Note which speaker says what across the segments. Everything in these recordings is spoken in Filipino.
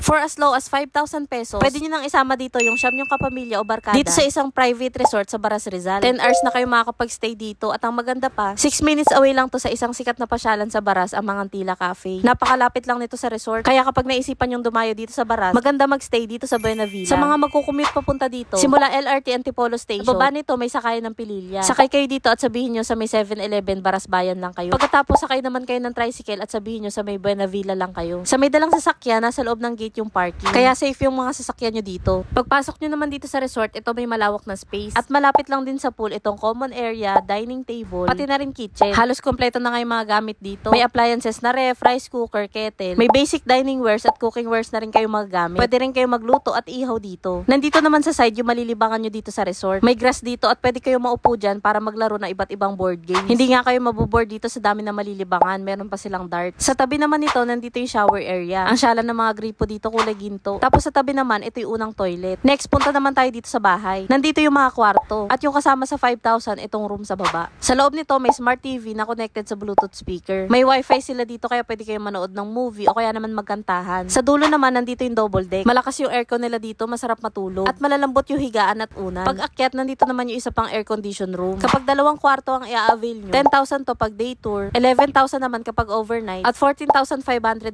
Speaker 1: For as low as 5,000 pesos, pwede nyo nang isama dito yung siyam yung kapamilya o barkada dito sa isang private resort sa Baras Rizal. 10 hours na kayo makakapag-stay dito at ang maganda pa, 6 minutes away lang to sa isang sikat na pasyalan sa Baras, ang Mangantila Cafe. Napakalapit lang nito sa resort, kaya kapag naisipan yung dumayo dito sa Baras, maganda magstay dito sa Buena Villa. Sa mga magkukumute papunta dito, simula LRT Antipolo Station, baba nito may sakayan ng Pililya. Sakay kayo dito at sabihin nyo sa may 7-Eleven Baras Bayan lang kayo. Pagkatapos sakay naman kayo ng tricycle at sabihin nyo sa may Buena Villa lang kayo. Sa may dalang sasakyan, nasa loob ng gate yung parking. Kaya safe yung mga sasakyan nyo dito. Pagpasok nyo naman dito sa resort, ito may malawak na space. At malapit lang din sa pool itong common area, dining table, pati na rin kitchen. Halos kompleto na nga yung mga gamit dito. May appliances na ref, rice cooker, kettle. May basic dining wares at cooking wares na rin kayo magagamit. Pwede rin kayo magluto at ihaw dito. Nandito naman sa side yung malilibangan nyo dito sa resort. May grass dito at pwede kayo maupo dyan para maglaro ng iba't ibang board games. Hindi nga kayo maboboard dito sa dami na malilibangan. Meron pa silang darts. Sa tabi naman nito, nandito yung shower area. Ang syalan ng mga gripo dito kulay ginto. Tapos sa tabi naman, ito yung unang toilet. Next, punta naman tayo dito sa bahay. Nandito yung mga kwarto. At yung kasama sa 5,000, itong room sa baba. Sa loob nito, may smart TV na connected sa Bluetooth speaker. May wifi sila dito kaya pwede kayo manood ng movie o kaya naman magkantahan. Sa dulo naman, nandito yung double deck. Malakas yung aircon nila dito, masarap matulog. At malalambot yung higaan at unan. Pag akyat, nandito naman yung isa pang air condition room. Kapag dalawang kwarto ang i-avail nyo, 10,000 to pag day tour, 11,000 naman kapag overnight, at 14,500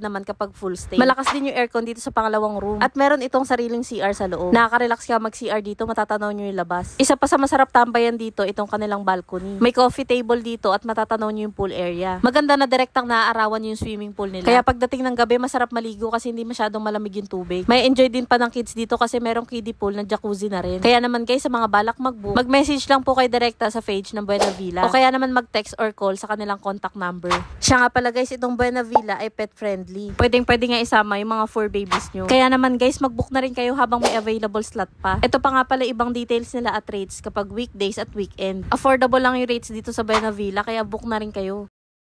Speaker 1: naman kapag full stay. Malakas din yung aircon dito sa pangalawang room. At meron itong sariling CR sa loob. Nakaka-relax ka mag-CR dito, matatanaw nyo yung labas. Isa pa sa masarap tambayan dito, itong kanilang balcony. May coffee table dito at matatanaw nyo yung pool area. Maganda na direktang naaarawan yung swimming pool nila. Kaya pagdating ng gabi, masarap maligo kasi hindi masyadong malamig yung tubig. May enjoy din pa ng kids dito kasi merong kiddie pool na jacuzzi na rin. Kaya naman guys, sa mga balak mag-book, mag-message lang po kay direkta sa page ng Buena Villa. O kaya naman mag-text or call sa kanilang contact number. Siya nga pala guys, itong Buena Villa ay pet friendly. Pwede nga isama yung mga 4 babies nyo. Kaya naman guys, mag-book na rin kayo habang may available slot pa. Ito pa nga pala ibang details nila at rates kapag weekdays at weekend. Affordable lang yung rates dito sa Buena Villa kaya book na rin kayo.